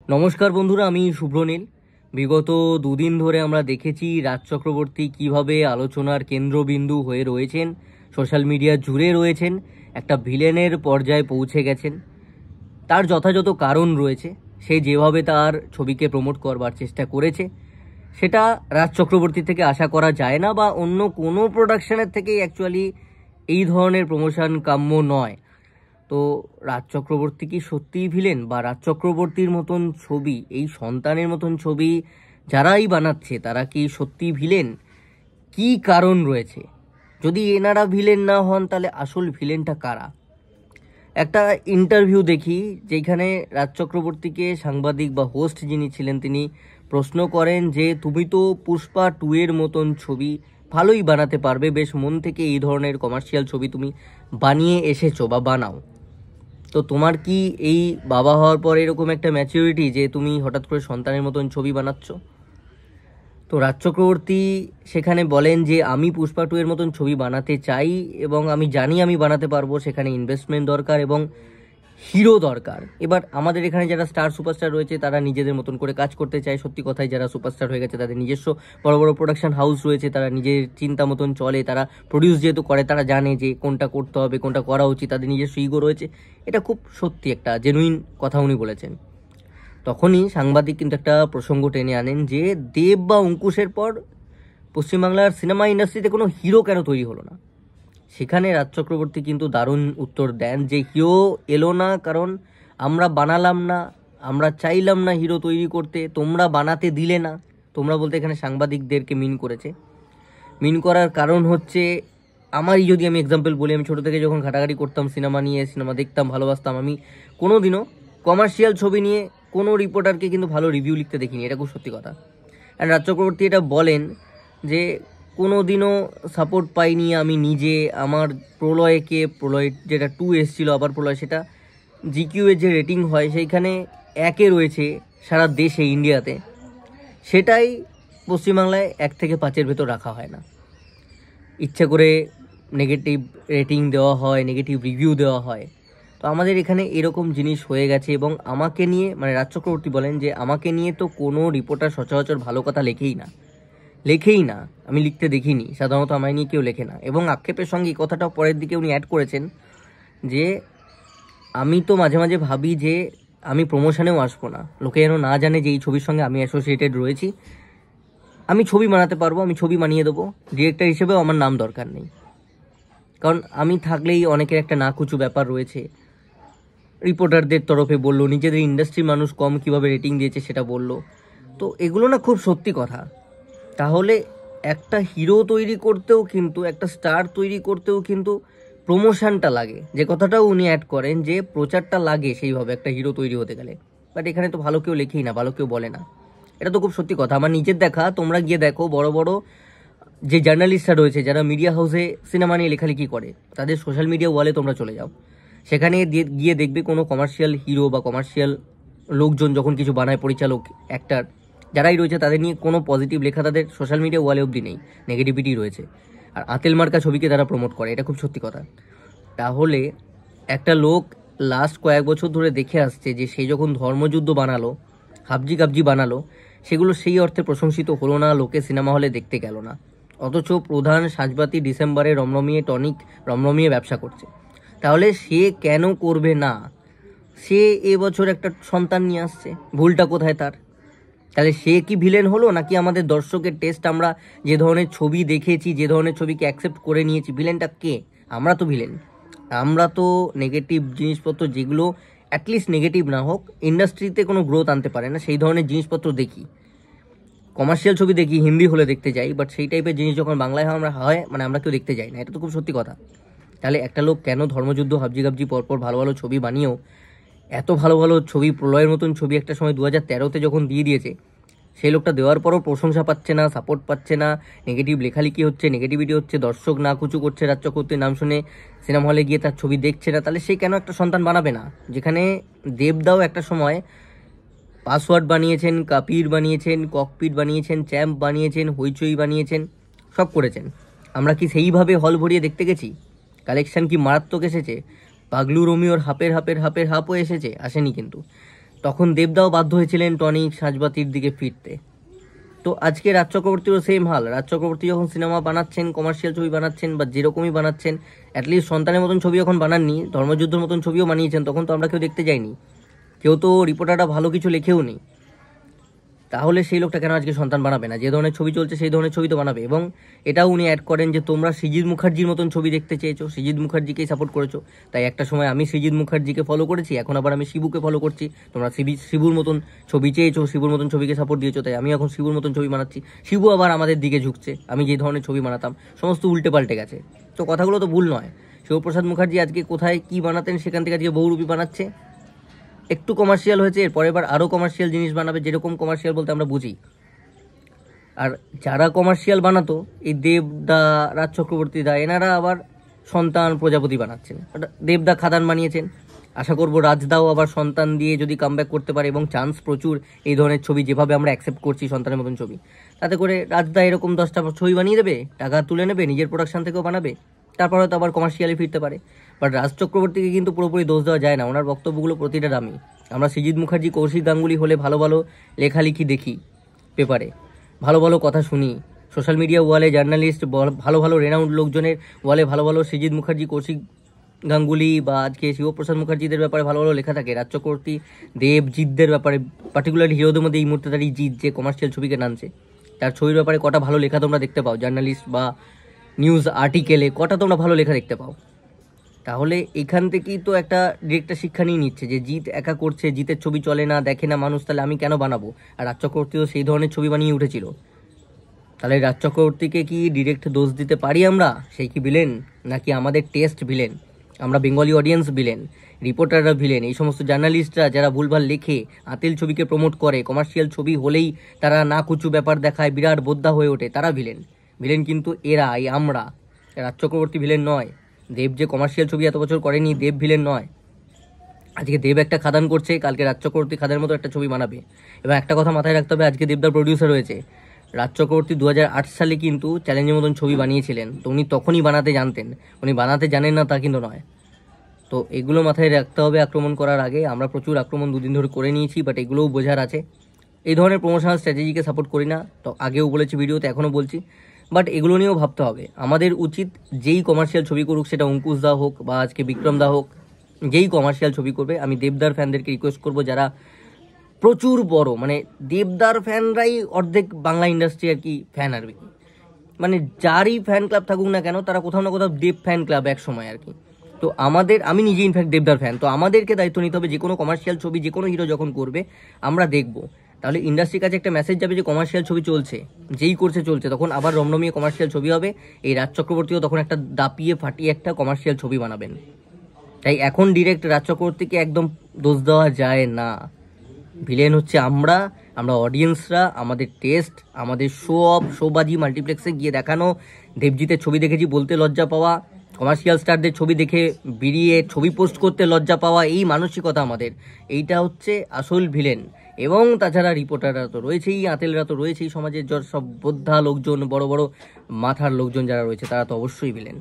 নমস্কার বন্ধুরা, আমি শুভ্রনীল। বিগত দুদিন ধরে আমরা দেখেছি রাজ চক্রবর্তী কিভাবে আলোচনার কেন্দ্রবিন্দু হয়ে রয়েছেন, সোশ্যাল মিডিয়া জুড়ে রয়েছেন, একটা ভিলেনের পর্যায়ে পৌঁছে গেছেন। তার যথাযথ কারণ রয়েছে। সে যেভাবে তার ছবিকে প্রমোট করবার চেষ্টা করেছে সেটা রাজ চক্রবর্তী থেকে আশা করা যায় না, বা অন্য কোনো প্রোডাকশনের থেকেই অ্যাকচুয়ালি এই ধরনের প্রমোশন কাম্য নয়। তো রাজ চক্রবর্তী কি সত্যিই ভিলেন, বা রাজ চক্রবর্তীর মতন ছবি, এই সন্তানের মতন ছবি যারাই বানাচ্ছে তারা কি সত্যিই ভিলেন? কি কারণ রয়েছে? যদি এনারা ভিলেন না হন তাহলে আসল ভিলেনটা কারা? একটা ইন্টারভিউ দেখি যেখানে রাজ চক্রবর্তীকে সাংবাদিক বা হোস্ট যিনি ছিলেন তিনি প্রশ্ন করেন যে তুমি তো পুষ্পা 2 এর মতন ছবি ভালোই বানাতে পারবে, বেশ মন থেকে এই ধরনের কমার্শিয়াল ছবি তুমি বানিয়ে এসেছো বা বানাও, তো তোমার কি এই বাবা হওয়ার পর এরকম একটা ম্যাচিউরিটি যে তুমি হঠাৎ করে সন্তানের মতন ছবি বানাচ্ছ? তো রাজ চক্রবর্তী সেখানে বলেন যে আমি পুষ্পা 2 এর মতন ছবি বানাতে চাই এবং আমি জানি আমি বানাতে পারবো, সেখানে ইনভেস্টমেন্ট দরকার এবং হিরো দরকার। এবার আমাদের এখানে যারা স্টার সুপারস্টার রয়েছে তারা নিজেদের মতন করে কাজ করতে চায়। সত্যি কথাই, যারা সুপারস্টার হয়ে গেছে তাদের নিজস্ব বড় বড় প্রোডাকশন হাউস রয়েছে, তারা নিজের চিন্তা মতন চলে, তারা প্রডিউস যেহেতু করে তারা জানে যে কোনটা করতে হবে, কোনটা করা উচিত, তাদের নিজস্ব ইগো রয়েছে। এটা খুব সত্যি একটা জেনুইন কথা উনি বলেছেন। তখনই সাংবাদিক কিন্তু একটা প্রসঙ্গ টেনে আনেন যে দেব বা অঙ্কুশের পর পশ্চিমবাংলার সিনেমা ইন্ডাস্ট্রিতে কোনো হিরো কেন তৈরি হলো না? সেখানে রাজ চক্রবর্তী কিন্তু দারুণ উত্তর দেন যে হিরো এলো না কারণ আমরা বানালাম না, আমরা চাইলাম না হিরো তৈরি করতে, তোমরা বানাতে দিলে না। তোমরা বলতে এখানে সাংবাদিকদেরকে মিন করেছে। মিন করার কারণ হচ্ছে, আমারই যদি আমি এক্সাম্পল বলি, আমি ছোটো থেকে যখন ঘাটাঘাটি করতাম সিনেমা নিয়ে, সিনেমা দেখতাম, ভালোবাসতাম, আমি কোনোদিনও কমার্শিয়াল ছবি নিয়ে কোনো রিপোর্টারকে কিন্তু ভালো রিভিউ লিখতে দেখিনি, এটা খুব সত্যি কথা। অ্যান্ড রাজ চক্রবর্তী এটা বলেন যে কোনো দিনও সাপোর্ট পাইনি আমি নিজে। আমার প্রলয় যেটা 2 এসেছিলো, আবার প্রলয়, সেটা জিকিউ এর যে রেটিং হয় সেইখানে 1-এ রয়েছে সারা দেশে, ইন্ডিয়াতে। সেটাই পশ্চিমবাংলায় 1 থেকে 5-এর ভেতর রাখা হয় না, ইচ্ছে করে নেগেটিভ রেটিং দেওয়া হয়, নেগেটিভ রিভিউ দেওয়া হয়। তো আমাদের এখানে এরকম জিনিস হয়ে গেছে। এবং আমাকে নিয়ে, মানে রাজ চক্রবর্তী বলেন যে আমাকে নিয়ে তো কোনো রিপোর্টার সচরাচর ভালো কথা লেখেই না, আমি লিখতে দেখিনি, সাধারণত আমায় নিয়ে কেউ লেখে না। এবং আক্ষেপের সঙ্গে এই কথাটা পরের দিকে উনি অ্যাড করেছেন যে আমি তো মাঝে মাঝে ভাবি যে আমি প্রমোশনেও আসবো না, লোকে যেন না জানে যে এই ছবির সঙ্গে আমি অ্যাসোসিয়েটেড রয়েছি। আমি ছবি বানাতে পারবো, আমি ছবি বানিয়ে দেবো, ডিরেক্টর হিসেবেও আমার নাম দরকার নেই, কারণ আমি থাকলেই অনেকের একটা নাকুচু ব্যাপার রয়েছে। রিপোর্টারদের তরফে বললো, নিজেদের ইন্ডাস্ট্রির মানুষ কম কিভাবে রেটিং দিয়েছে সেটা বললো। তো এগুলো না খুব সত্যি কথা। তাহলে একটা হিরো তৈরি করতেও কিন্তু, একটা স্টার তৈরি করতেও কিন্তু প্রমোশনটা লাগে, যে কথাটাও উনি অ্যাড করেন যে প্রচারটা লাগে সেইভাবে একটা হিরো তৈরি হতে গেলে। বাট এখানে তো ভালো কেউ লেখেই না, ভালো কেউ বলে না। এটা তো খুব সত্যি কথা। আমার নিজের দেখা, তোমরা গিয়ে দেখো বড় বড় যে জার্নালিস্টরা রয়েছে, যারা মিডিয়া হাউসে সিনেমা নিয়ে লেখালেখি করে, তাদের সোশ্যাল মিডিয়া ওয়ালে তোমরা চলে যাও, সেখানে গিয়ে দেখবে কোনো কমার্শিয়াল হিরো বা কমার্শিয়াল লোকজন যখন কিছু বানায়, পরিচালক, অ্যাক্টার যারাই রয়েছে, তাদের নিয়ে কোনো পজিটিভ লেখা তাদের সোশ্যাল মিডিয়া ওয়ালে অবধি নেই, নেগেটিভিটি রয়েছে। আর আতেল মার্কা ছবিকে তারা প্রমোট করে, এটা খুব সত্যি কথা। তাহলে একটা লোক লাস্ট কয়েক বছর ধরে দেখে আসছে যে সে যখন ধর্মযুদ্ধ বানালো, হাবজি কাবজি বানালো, সেগুলো সেই অর্থে প্রশংসিত হলো না, লোকে সিনেমা হলে দেখতে গেল না। অথচ প্রধান সাজবাতি ডিসেম্বরে রমরমিয়ে টনিক রমরমিয়ে ব্যবসা করছে। তাহলে সে কেন করবে না? সে এবছর একটা সন্তান নিয়ে আসছে, ভুলটা কোথায় তার? তাহলে সে কি ভিলেন হলো, নাকি আমাদের দর্শকের টেস্ট, আমরা যে ধরনের ছবি দেখেছি, যে ধরনের ছবিকে অ্যাকসেপ্ট করে নিয়েছি, ভিলেনটা কে? আমরা তো ভিলেন। আমরা তো নেগেটিভ জিনিসপত্র, যেগুলো অ্যাটলিস্ট নেগেটিভ না হোক, ইন্ডাস্ট্রিতে কোনো গ্রোথ আনতে পারে না, সেই ধরনের জিনিসপত্র দেখি। কমার্শিয়াল ছবি দেখি, হিন্দি হলে দেখতে যাই, বাট সেই টাইপের জিনিস যখন বাংলায় হয় মানে আমরা কেউ দেখতে যাই না, এটা তো খুব সত্যি কথা। তাহলে একটা লোক কেন ধর্মযুদ্ধ, হাবজি গাবজি পরপর ভালো ভালো ছবি বানিয়েও, এত ভালো ভালো ছবি, প্রলয়ের মতন ছবি একটা সময় 2013-তে যখন দিয়ে দিয়েছে, সেই লোকটা দেওয়ার পরও প্রশংসা পাচ্ছে না, সাপোর্ট পাচ্ছে না, নেগেটিভ লেখালেখি হচ্ছে, নেগেটিভিটি হচ্ছে, দর্শক না কুচু করছে, রাজ চক্রবর্তীর নাম শুনে সিনেমা হলে গিয়ে তার ছবি দেখছে না, তাহলে সে কেন একটা সন্তান বানাবে না? যেখানে দেবদাও একটা সময় পাসওয়ার্ড বানিয়েছেন, কাপির বানিয়েছেন, ককপিট বানিয়েছেন, চ্যাম্প বানিয়েছেন, হইচই বানিয়েছেন, সব করেছেন। আমরা কি সেইভাবে হল ভরিয়ে দেখতে গেছি? কালেকশন কি মারাত্মক এসেছে? পাগলু রোমিওর হাপের হাপও এসেছে? আসেনি কিন্তু। তখন দেবদাও বাধ্য হয়েছিলেন টনিক সাজবাতির দিকে ফিরতে। তো আজকে রাজ চক্রবর্তীরও সেম হাল। রাজ চক্রবর্তী যখন সিনেমা বানাচ্ছেন, কমার্শিয়াল ছবি বানাচ্ছেন বা যেরকমই বানাচ্ছেন, অ্যাটলিস্ট সন্তানের মতন ছবি যখন বানাননি, ধর্মযুদ্ধের মতন ছবিও বানিয়েছেন, তখন তো আমরা কেউ দেখতে যাইনি, কেউ তো রিপোর্টাররা ভালো কিছু লেখেও নি। তাহলে সেই লোকটা কেন আজকে সন্তান বানাবে না? যে ধরনের ছবি চলছে সেই ধরনের ছবি তো বানাবে। এবং এটাও উনি অ্যাড করেন যে তোমরা সৃজিত মুখার্জির মতন ছবি দেখতে চেয়েছো, সৃজিত মুখার্জিকেই সাপোর্ট করেছো, তাই একটা সময় আমি সৃজিত মুখার্জিকে ফলো করেছি, এখন আবার আমি শিবুকে ফলো করছি। তোমরা শিবুর মতন ছবি চেয়েছো, শিবুর মতন ছবিকে সাপোর্ট দিয়েছো, তাই আমি এখন শিবুর মতন ছবি বানাচ্ছি। শিবু আবার আমাদের দিকে ঝুঁকছে, আমি যে ধরনের ছবি বানাতাম সমস্ত উল্টে পাল্টে গেছে। তো কথাগুলো তো ভুল নয়। শিবপ্রসাদ মুখার্জি আজকে কোথায় কি বানাতেন সেখান থেকে আজকে বহুরূপী বানাচ্ছে। একটু কমার্শিয়াল হয়েছে, এরপরে এবার আরও কমার্শিয়াল জিনিস বানাবে, যেরকম কমার্শিয়াল বলতে আমরা বুঝি। আর যারা কমার্শিয়াল বানাতো, এই দেবদা, রাজ চক্রবর্তী দা, এনারা আবার সন্তান প্রজাপতি বানাচ্ছেন। দেবদা খাদান বানিয়েছেন, আশা করব রাজদাও আবার সন্তান দিয়ে যদি কামব্যাক করতে পারে, এবং চান্স প্রচুর এই ধরনের ছবি যেভাবে আমরা অ্যাকসেপ্ট করছি সন্তানের মতন ছবি, তাতে করে রাজদা এরকম 10টা ছবি বানিয়ে দেবে, টাকা তুলে নেবে, নিজের প্রোডাকশন থেকেও বানাবে, তারপর হয়তো আবার কমার্শিয়ালি ফিরতে পারে। বাট রাজ চক্রবর্তীকে কিন্তু পুরোপুরি দোষ দেওয়া যায় না, ওনার বক্তব্যগুলো প্রতিটা দামি। আমরা সৃজিত মুখার্জি, কৌশিক গাঙ্গুলি হলে ভালো ভালো লেখালেখি দেখি পেপারে, ভালো ভালো কথা শুনি, সোশ্যাল মিডিয়া ওয়ালে জার্নালিস্ট, ভালো ভালো রেনাউন্ড লোকজনের ওয়ালে ভালো ভালো সৃজিত মুখার্জি, কৌশিক গাঙ্গুলি বা আজকে শিবপ্রসাদ মুখার্জিদের ব্যাপারে ভালো ভালো লেখা থাকে। রাজ চক্রবর্তী, দেব, জিতদের ব্যাপারে, পার্টিকুলারলি হিরোদের মধ্যে এই মুহূর্তে দাঁড়িয়ে জিত যে কমার্শিয়াল ছবিকে নামছে, তার ছবির ব্যাপারে কটা ভালো লেখা তোমরা দেখতে পাও জার্নালিস্ট বা নিউজ আর্টিকেলে, কটা তোমরা ভালো লেখা দেখতে পাও? তাহলে এখান থেকেই তো একটা ডিরেক্টর শিক্ষা নিয়ে নিচ্ছে যে জিৎ একা করছে, জিতের ছবি চলে না, দেখে না মানুষ, তাহলে আমি কেন বানাবো? আর রাজ চক্রবর্তীও সেই ধরনের ছবি বানিয়ে উঠেছিল। তাহলে রাজ চক্রবর্তীকে কি ডিরেক্ট দোষ দিতে পারি আমরা? সেই কি ভিলেন, নাকি আমাদের টেস্ট ভিলেন, আমরা বেঙ্গলি অডিয়েন্স ভিলেন, রিপোর্টাররা ভিলেন, এই সমস্ত জার্নালিস্টরা যারা ভুলভাল লেখে, আতেল ছবিকে প্রমোট করে, কমার্শিয়াল ছবি হলেই তারা না কুচু ব্যাপার দেখায়, বিরাট বোদ্ধা হয়ে ওঠে, তারা ভিলেন? ভিলেন কিন্তু এরা, এই আমরা। রাজ চক্রবর্তী ভিলেন নয়। দেব যে কমার্শিয়াল ছবি এত বছর করেনি, দেব ভিলেন নয়। আজকে দেব একটা খাদান করছে, কালকে রাজ চক্রবর্তী খাদানের মতো একটা ছবি বানাবে। এবং একটা কথা মাথায় রাখতে হবে, আজকে দেবদার প্রডিউসার হয়েছে। রাজ চক্রবর্তী 2008 সালে কিন্তু চ্যালেঞ্জের মতন ছবি বানিয়েছিলেন, তো উনি তখনই বানাতে জানতেন, উনি বানাতে জানেন না তা কিন্তু নয়। তো এগুলো মাথায় রাখতে হবে আক্রমণ করার আগে। আমরা প্রচুর আক্রমণ দুদিন ধরে করে নিয়েছি, বাট এগুলোও বোঝার আছে। এই ধরনের প্রমোশনাল স্ট্র্যাটেজিকে সাপোর্ট করি না, তো আগেও বলেছি ভিডিওতে, এখনও বলছি। বাট এগুলো নিয়েও ভাবতে হবে। আমাদের উচিত যেই কমার্শিয়াল ছবি করুক, সেটা অঙ্কুশ দা হোক বা আজকে বিক্রম দা হোক, যেই কমার্শিয়াল ছবি করবে, আমি দেবদার ফ্যানদেরকে রিকোয়েস্ট করবো, যারা প্রচুর বড়, মানে দেবদার ফ্যানরাই অর্ধেক বাংলা ইন্ডাস্ট্রি আর কি ফ্যান, আর কি মানে যারই ফ্যান ক্লাব থাকুক না কেন, তারা কোথাও না কোথাও দেব ফ্যান ক্লাব এক সময় আর কি। তো আমি নিজে ইনফ্যাক্ট দেবদার ফ্যান, তো আমাদেরকে দায়িত্ব নিতে হবে, যে কোনো কমার্শিয়াল ছবি যে কোনো হিরো যখন করবে আমরা দেখবো, তাহলে ইন্ডাস্ট্রির কাছে একটা মেসেজ যাবে যে কমার্শিয়াল ছবি চলছে, যেই করছে চলছে, তখন আবার রমরমিয়ে কমার্শিয়াল ছবি হবে। এই রাজ চক্রবর্তীও তখন একটা দাপিয়ে ফাটিয়ে একটা কমার্শিয়াল ছবি বানাবেন। তাই এখন ডিরেক্ট রাজ চক্রবর্তীকে একদম দোষ দেওয়া যায় না। ভিলেন হচ্ছে আমরা অডিয়েন্সরা, আমাদের টেস্ট, আমাদের শোবাজি, মাল্টিপ্লেক্সে গিয়ে দেখানো, দেবজিতের ছবি দেখেছি বলতে লজ্জা পাওয়া, কমার্শিয়াল স্টারদের ছবি দেখে বেরিয়ে ছবি পোস্ট করতে লজ্জা পাওয়া, এই মানসিকতা আমাদের, এইটা হচ্ছে আসল ভিলেন। এবং তাছাড়া রিপোর্টাররা তো রয়েছেই, আতেলরা তো রয়েছেই, সমাজের সব বোদ্ধা লোকজন, বড় বড় মাথার লোকজন যারা রয়েছে, তারা তো অবশ্যই ভিলেন।